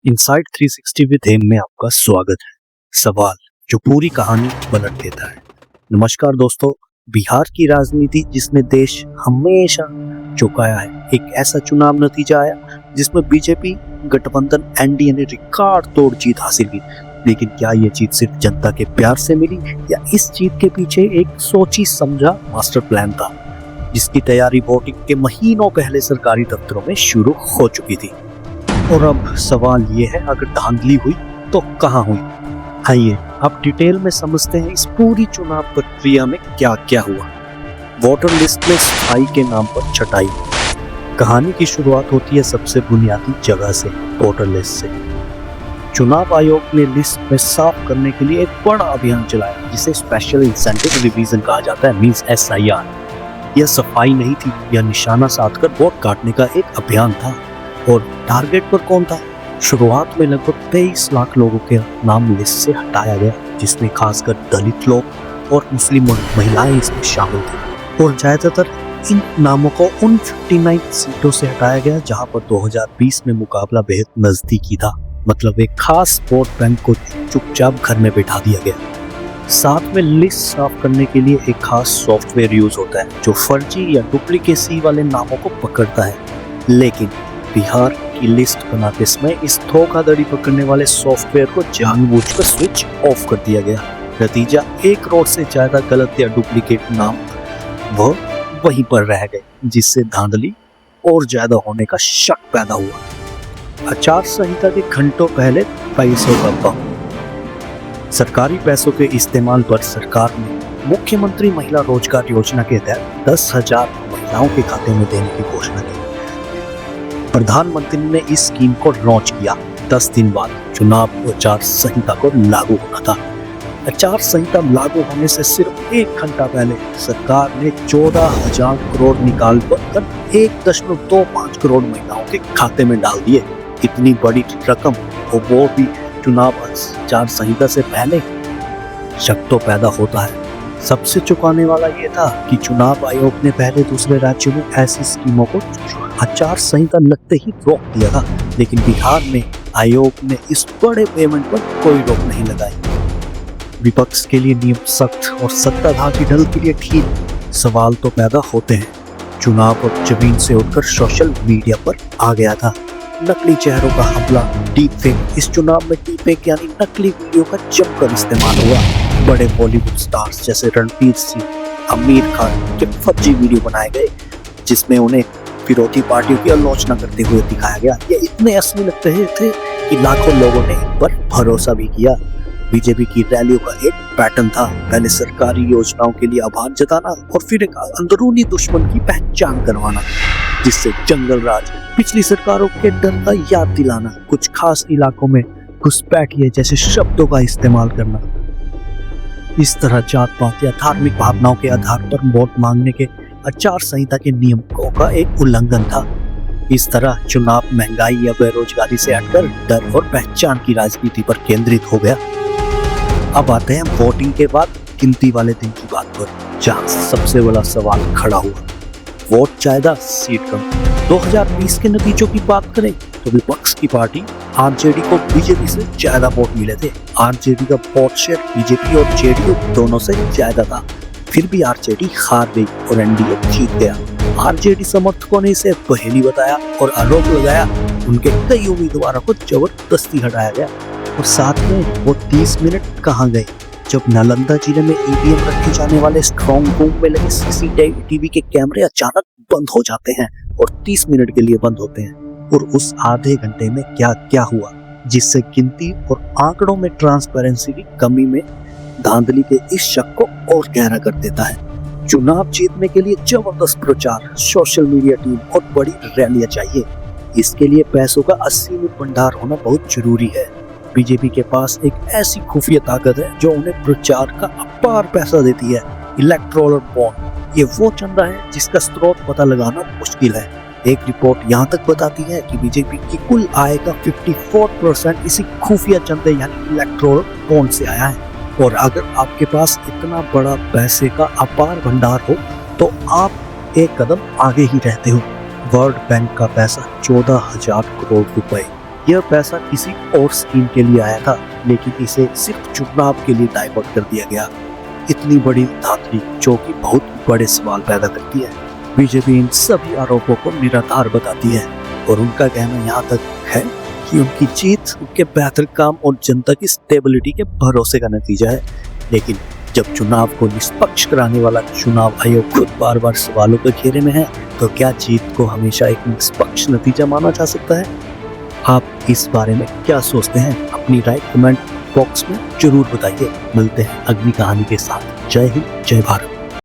Inside 360 with हेम में आपका स्वागत है। सवाल जो पूरी कहानी पलट देता है। नमस्कार दोस्तों, बिहार की राजनीति जिसने देश हमेशा चौंकाया है, एक ऐसा चुनाव नतीजा आया जिसमें बीजेपी गठबंधन एनडीए ने रिकॉर्ड तोड़ जीत हासिल की। लेकिन क्या ये जीत सिर्फ जनता के प्यार से मिली या इस जीत के पीछे एक सोची समझा मास्टर प्लान था जिसकी तैयारी वोटिंग के महीनों पहले सरकारी दफ्तरों में शुरू हो चुकी थी। और अब सवाल ये है, अगर धांधली हुई तो कहाँ हुई? आइए अब डिटेल में समझते हैं इस पूरी चुनाव प्रक्रिया में क्या क्या हुआ। वोटर लिस्ट में सफाई के नाम पर छटाई। कहानी की शुरुआत होती है सबसे बुनियादी जगह से, वोटर लिस्ट से। चुनाव आयोग ने लिस्ट में साफ करने के लिए एक बड़ा अभियान चलाया जिसे स्पेशल इंसेंटिव रिवीजन कहा जाता है, मींस SIR। यह सफाई नहीं थी, यह निशाना साधकर वोट काटने का एक अभियान था। और टारगेट पर कौन था? शुरुआत में लगभग 23 लाख लोगों के नाम लिस्ट से हटाया गया, जिसमें खासकर दलित लोग और मुस्लिम महिलाएं इसमें शामिल थी। और ज्यादातर इन नामों को उन 59 सीटों से हटाया गया जहां पर 2020 में मुकाबला बेहद नजदीकी था। मतलब एक खास वोट बैंक को चुपचाप घर में बैठा दिया गया। साथ में लिस्ट साफ करने के लिए एक खास सॉफ्टवेयर यूज होता है जो फर्जी या डुप्लीकेसी वाले नामों को पकड़ता है। लेकिन बिहार की लिस्ट बनाते समय इस धोखाधड़ी पकड़ने वाले सॉफ्टवेयर को जानबूझकर स्विच ऑफ कर दिया गया। नतीजा 1 करोड़ से ज्यादा गलत या डुप्लीकेट नाम वह वहीं पर रह गए, जिससे धांधली और ज्यादा होने का शक पैदा हुआ। आचार संहिता के घंटों पहले पैसों का बम। सरकारी पैसों के इस्तेमाल पर सरकार ने मुख्यमंत्री महिला रोजगार योजना के तहत 10,000 महिलाओं के खाते में देने की घोषणा की। प्रधानमंत्री ने इस स्कीम को लॉन्च किया 10 दिन बाद चुनाव आचार संहिता को लागू होना था। आचार संहिता लागू होने से सिर्फ 1 घंटा पहले सरकार ने 14,000 करोड़ निकाल कर 1.25 करोड़ महिलाओं के खाते में डाल दिए। इतनी बड़ी रकम और वो भी चुनाव आचार संहिता से पहले। शक तो पैदा होता है। सबसे चौंकाने वाला ये था कि चुनाव आयोग ने पहले दूसरे राज्यों में ऐसी स्कीमों को आचार संहिता लगते ही रोक दिया था, लेकिन बिहार में आयोग ने इस बड़े पेमेंट पर कोई रोक नहीं लगाई। विपक्ष के लिए नियम सख्त और सत्ताधारी दल के लिए ठीक। सवाल तो पैदा होते हैं। चुनाव और जमीन से उठकर सोशल मीडिया पर आ गया था। नकली चेहरों का हमला, डीप फेक। इस चुनाव में डीप फेक यानी नकली वीडियो का जमकर इस्तेमाल हुआ। बड़े बॉलीवुड स्टार्स जैसे रणवीर सिंह, आमिर खान के फर्जी वीडियो बनाए गए जिसमें उन्हें विरोधी पार्टियों की आलोचना करते हुए दिखाया गया। ये इतने असली लगते थे कि लाखों लोगों ने इन पर भरोसा भी किया। बीजेपी की रैलियों का एक पैटर्न था, पहले सरकारी योजनाओं के लिए आभार जताना और फिर एक अंदरूनी दुश्मन की पहचान करवाना, जिससे जंगल राज, पिछली सरकारों के डर का याद दिलाना, कुछ खास इलाकों में घुसपैठिए जैसे शब्दों का इस्तेमाल करना। इस तरह जात पात या धार्मिक भावनाओं के आधार पर वोट मांगने के आचार संहिता के नियमों का एक उल्लंघन था। इस तरह चुनाव महंगाई या बेरोजगारी से हटकर डर और पहचान की राजनीति पर केंद्रित हो गया। अब आते हैं वोटिंग के बाद गिनती वाले दिन की बात पर, जहां सबसे बड़ा सवाल खड़ा हुआ। वोट ज्यादा, सीट कम। 2020 के नतीजों की बात करें तो विपक्ष की पार्टी आरजेडी को बीजेपी से ज्यादा वोट मिले थे। आरजेडी का वोट शेयर बीजेपी और जेडीयू दोनों से ज्यादा था। फिर भी आरजेडी हार गई और एनडीए जीत गया। आरजेडी समर्थकों ने इसे पहेली बताया और आरोप लगाया उनके कई उम्मीदवारों को जबरदस्ती हटाया गया। और साथ में वो 30 मिनट कहाँ गए जब नालंदा जिले में ईवीएम रखे जाने वाले स्ट्रॉन्ग रूम में लगे CCTV के कैमरे अचानक बंद हो जाते हैं और 30 मिनट के लिए बंद होते हैं। और उस आधे घंटे में क्या क्या हुआ, जिससे गिनती और आंकड़ों में ट्रांसपेरेंसी की कमी में धांधली के इस शक को और गहरा कर देता है। चुनाव जीतने के लिए जबरदस्त प्रचार, सोशल मीडिया टीम और बड़ी रैलियां चाहिए। इसके लिए पैसों का असीमित भंडार होना बहुत जरूरी है। बीजेपी के पास एक ऐसी खुफिया ताकत है जो उन्हें प्रचार का अपार पैसा देती है। इलेक्टोरल बॉन्ड, ये वो चंदा है जिसका स्रोत पता लगाना मुश्किल है। एक रिपोर्ट यहाँ तक बताती है कि बीजेपी की कुल आय का 54% इसी खुफिया चंदे यानी इलेक्टोरल बॉन्ड से आया है। और अगर आपके पास इतना बड़ा पैसे का अपार भंडार हो तो आप एक कदम आगे ही रहते हो। वर्ल्ड बैंक का पैसा 14,000 करोड़ रुपए, यह पैसा किसी और स्कीम के लिए आया था, लेकिन इसे सिर्फ चुनाव के लिए डाइवर्ट कर दिया गया। इतनी बड़ी धांधली जो कि बहुत बड़े सवाल पैदा करती है। बीजेपी इन सभी आरोपों को निराधार बताती है और उनका कहना यहाँ तक है कि उनकी जीत उनके बेहतर काम और जनता की स्टेबिलिटी के भरोसे का नतीजा है। लेकिन जब चुनाव को निष्पक्ष कराने वाला चुनाव आयोग खुद बार बार सवालों के घेरे में है, तो क्या जीत को हमेशा एक निष्पक्ष नतीजा माना जा सकता है? आप इस बारे में क्या सोचते हैं? अपनी राय कमेंट बॉक्स में जरूर बताइए। मिलते हैं अगली कहानी के साथ। जय हिंद, जय भारत।